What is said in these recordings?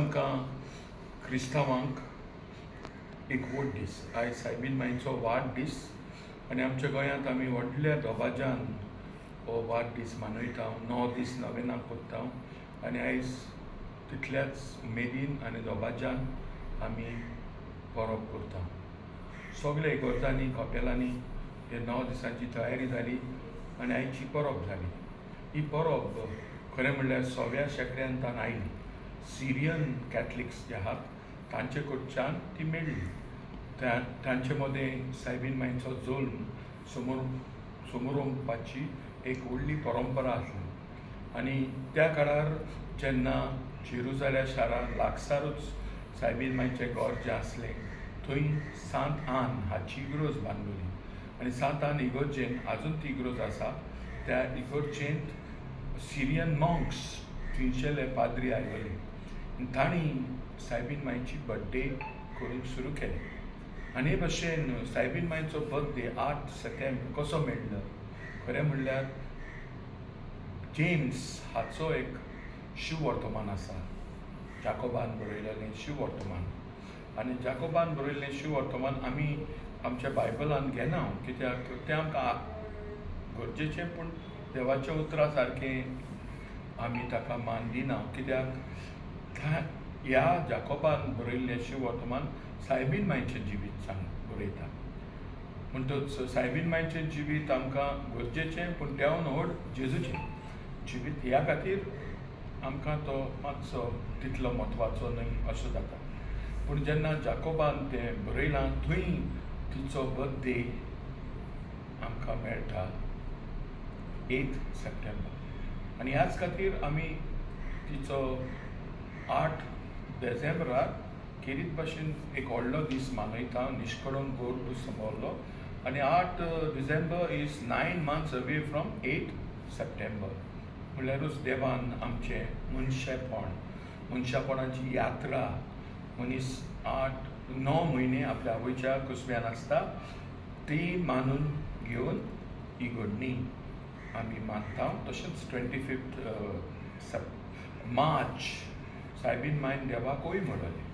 आमकां क्रिस्तांवांक एक व्हड दीस. आयज सायबीण मांयचो वाडदीस आनी आमच्या गोंयांत आमी व्हडल्या दबाज्यान हो वाडदीस मनयता. 9 दीस नवेनां कोत्ता आनी आयज तितल्याच उमेदीन आनी दबाज्यान आमी परब करता. सगळे इगोर्जांनी कपेलांनी हे 9 दिसांची तयारी जाली आनी आयची परब जाली. ही परब खरें म्हणल्यार 6व्या शेंकड्यांतान आयली. सिरियन कॅथलिक्स जे आहात तांचे कडच्यान ती मेळ्ळी. तांचे मदें सायबीण मांयचो जल्म समोरपाची एक व्हडली परंपरा आसली. आनी त्या काळार जेन्ना जेरुजाल्या शारार लागसारूच सायबीण मांयचें घर जें आसलें थंय सांत आन हाची इग्रोज बांदलोली. आनी सांत आन इगोर्जेन आजून ती इग्रोज आसा. त्या इगोर्जेंत सिरियन मॉंक्स थंयचेले पाद्री आयिल्ले आनी तांणी सायबीण मांयची बर्थडे करूंक सुरू केली. आनी हे भशेन सायबीण मांयचो बर्थडे 8 सप्टेंबर कसो मेळ्ळो. खरें म्हणल्यार जेम्स हाचो एक शिव वर्तमान आसा, जाकोबान बरयलेलें शिव वर्तमान. आनी जाकोबान बरयल्लें शिव वर्तमान आमी आमच्या बायबलान घेना कित्याक तें आमकां गरजेचें, पूण देवाच्या उतरां सारकें आमी ताका मान दिना. कित्याक ह्या जाकोबान बरयल्लें शिव वर्तमान सायबीण मांयचें जिवीत बरयता. म्हणटच सायबीण मांयचें जिवीत आमकां गरजेचें, पूण तेवन व्हड जेजूचें जिवीत ह्या खातीर आमकां तो मातसो तितलो म्हत्वाचो न्हय अशें जाता. पूण जेन्ना जाकोबान तें बरयलां थंय तिचो बर्थडे आमकां मेळटा 8 सप्टेंबर. आनी ह्याच खातीर आमी तिचो 8 डिसेंबराक खेरीत भाशेन एक व्हडलो दीस मनयता, निश्कळोन गोड समोरलो. आनी 8 December is 9 months away from 8 September. म्हणल्यारूच देवान आमचें मनशापणाची यात्रा मनीस 9 म्हयने आपल्या आवयच्या कुसव्यान आसता ती मानून घेवन इगोडणी आमी मानता. तशेंच 25 मार्च सायबीण मांयन देवाक वय म्हणलें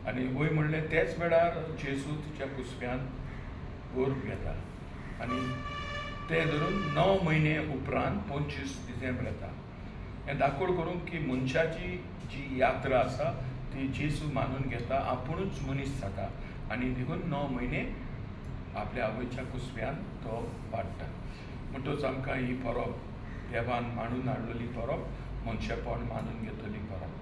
आनी वय म्हणलें तेच वेळार जेजू तिच्या कुसव्यान गोर्ब घेता. आनी ते धरून 9 म्हयने उपरांत 25 डिसेंबर येता. हें दाखोड करूंक की मनशाची जी यात्रा आसा ती जेजू मानून घेता, आपुणूच मनीस जाता आनी देखून 9 म्हयने आपल्या आवयच्या कुसव्यान तो वाडटा. म्हणटच आमकां ही परब देवान मांडून हाडलेली परब, मनशेपण मानून घेतली परब.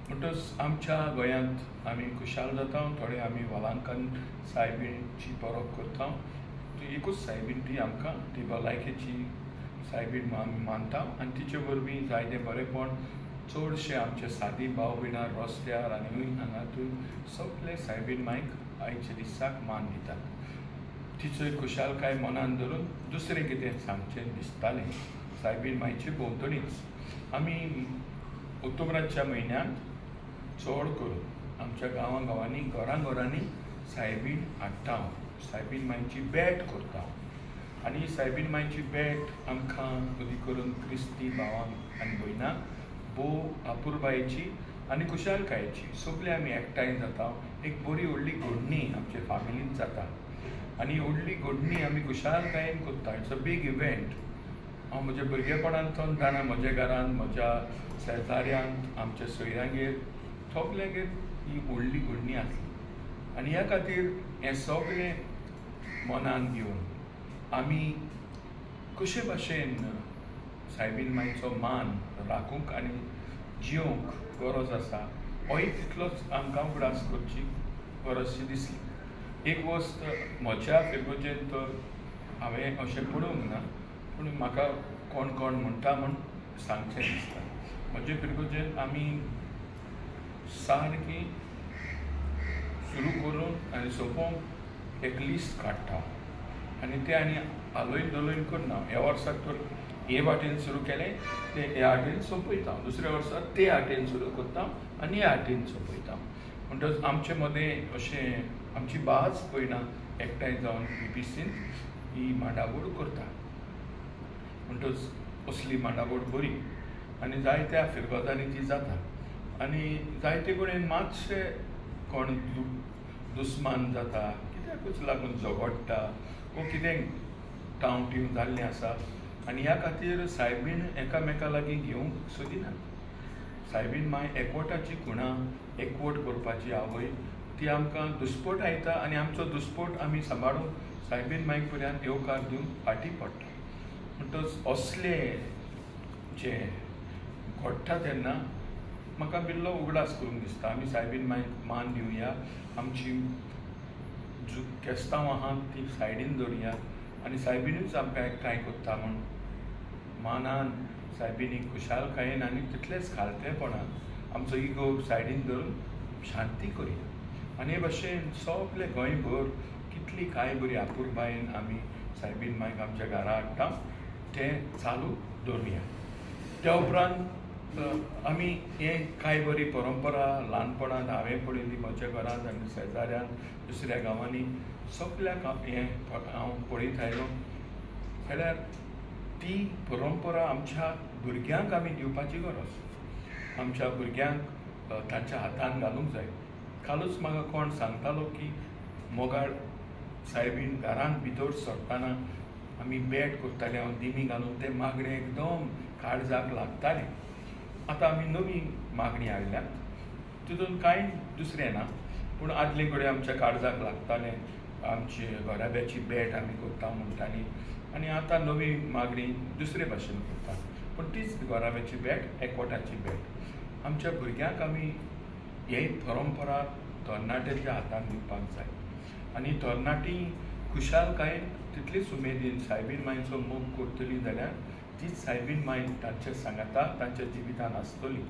म्हणटच आमच्या गोंयांत आमी खुशाल जाता. थोडे आमी वालांकन सायबीणची परब करता. ती एकूच सायबीण ती आमकां ती भलायकेची सायबीण आमी मानता. आनी तिचे वरवीं जायते बरेपण चडशे आमचे सादी भाव भयणां रस्त्यार आनी हांगा थंय सगळे सायबीण मांयक आयच्या दिसाक मान दितात. तिचो खुशालकाय मनान धरून दुसरें कितें सांगचें दिसतालें सायबीण मांयचे भोंवतणीच. आमी ऑक्टोबराच्या म्हयन्यांत चड करून आमच्या गांवांनी घरांनी सायबीण हाडटा. सायबीण मांयची भेट करता. आनी सायबीण मांयची भेट आमकां कधी करून क्रिस्ती भावांक आनी भयणांक भोव आपुरबायेची आनी खुशालकायेची सगळे आमी एकठांय जाता. एक बरी व्हडली घोडणी आमचे फॅमिलींत जाता आनी व्हडली घोडणी आमी खुशालकायेन करता. It's a big event. हांव म्हज्या भुरगेपणांतून जाणा म्हज्या घरांत, म्हज्या शेजाऱ्यांत, आमच्या सोयऱ्यांगेर सगल्यांगेर ही व्हडली घोडणी आसली. आनी ह्या खातीर हें सगळें मनान घेवन आमी कशे भाशेन सायबीण मांयचो मान राखूंक आनी जियोंक गरज आसा होय तितलोच आमकां उगडास करची गरजशी दिसली. एक वस्त म्हज्या फिरगोजेन तर हांवें अशें पळोवंक ना, पूण म्हाका कोण म्हणटा म्हूण सांगचें दिसता. म्हजे फिरगोजेन आमी सारकी सुरू करून आनी सोंपोवंक एक लिस्ट काडटा आनी तें आनी आलोयन दोलोयन करना. ह्या वर्साक तर हे वाटेन सुरू केलें ते ह्या वाटेन सोंपयता, दुसऱ्या वर्साक ते वाटेन सुरू करता आनी ह्या वाटेन सोंपयता. म्हणटच आमचे मदें अशें आमची बाज भयणां एकठांय जावन बीबीसीन ही मांडावळ करता. म्हणटच असली मांडावळ बरी आनी जायत्या फिरगोजांनी ती जाता. आनी जायते कडेन मातशे कोण दुस्मान जाता कित्याकूच लागून झगडटा वो कितें टावटीव जाल्लें आसा आनी ह्या खातीर सायबीण एकामेका लागीं घेवंक सोदिनात. सायबीण माय एकवटाची खुणां एकवट करपाची आवय ती आमकां दुस्पोट आयता आनी आमचो दुस्पोट आमी सांबाळून सायबीण मायक पर्यंत येवकार दिवंक फाटीं पडटा. म्हणटच असले जे घडटा तेन्ना म्हाका बिल्लो उगडास करूंक दिसता. आमी सायबीण मायक मान दिवया, आमची केस्तांव आहात ती सायडीन दवरया आनी सायबीणूच आमकां एकठांय कोत्ता म्हूण मानान सायबीणीक खुशालकायेन आनी तितलेंच खालतेपणान आमचो इगो सायडीन दवरून शांती करया. आनी हे भाशेन सगळे गोंयभर कितली कांय बरी आपुरबायेन आमी सायबीण मायक आमच्या घरा हाडटा तें चालू दवरुया. त्या उपरांत आमी हे कांय बरी परंपरा ल्हानपणांत हांवें पळयली म्हज्या घरांत आनी शेजाऱ्यान दुसऱ्या गांवांनी सगळ्याक हें हांव पळयत आयलो जाल्यार ती परंपरा आमच्या भुरग्यांक आमी दिवपाची गरज. आमच्या भुरग्यांक तांच्या हातान घालूंक जाय. कालूच म्हाका कोण सांगतालो की मोगाळ सायबीण घरांत भितर सरतना आमी बॅट करताले हांव दिमी घालून ते मागणे एकदम काळजाक लागताले. आतां आमी नवी मागणी हाडल्यात तितून कांय दुसरें ना पूण आदले कडेन आमच्या काळजाक लागतालें आमचे घराब्याची बॅट आमी करता म्हणटाली आनी आतां नवी मागणी दुसरे भाशेन करता पूण तीच घराब्याची बॅट एकवटाची बॅट. आमच्या भुरग्यांक आमी हे परंपरा तरणाट्यांच्या हातान दिवपाक जाय आनी तरणाटी खुशालकायेन तितलीच उमेदीन सायबीण मायचो मोग करतली जाल्यार तीच सायबीण माय तांच्या सांगाता तांच्या जिवितान आसतली.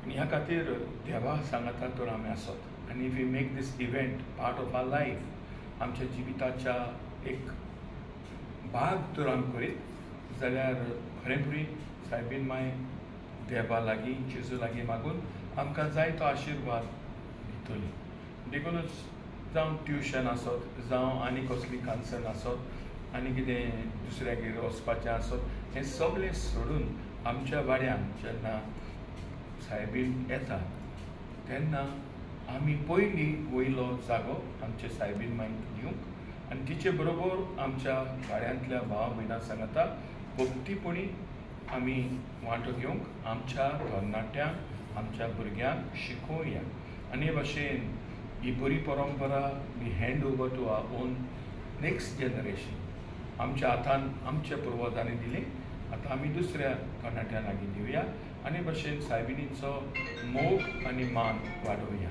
आनी ह्या खातीर देवा सांगाता तर आमी आसत आनी if you make this event part of our life आमच्या जिविताच्या एक भाग तर आमी करीत जाल्यार खरेंपणी सायबीण माय देवा लागीं जेजू लागीं मागून आमकां जाय तो आशिर्वाद दितली. देखूनच जावं ट्युशन आसत जावं आनी कसली कांसन आसत आनी कितें दुसऱ्यागेर वचपाचें आसत हें सगळें सोडून आमच्या वाड्यान जेन्ना सायबीण येता तेन्ना आमी पयलीं वयलो जागो आमचे सायबीण मायक दिवंक आनी तिचे बरोबर आमच्या वाड्यांतल्या भाव भयणां सांगता भक्तीपणी आमी वांटो घेवंक आमच्या तरणाट्यांक आमच्या भुरग्यांक शिकोवया. आनी हे भाशेन ही बरी परंपरा we hand over to our own next generation. आमच्या हातान आमच्या पुर्वजांनी दिली आतां आमी दुसऱ्या तरणाट्यां लागीं दिवया आनी भाशेन सायबीणीचो मोग आनी मान वाडोवया.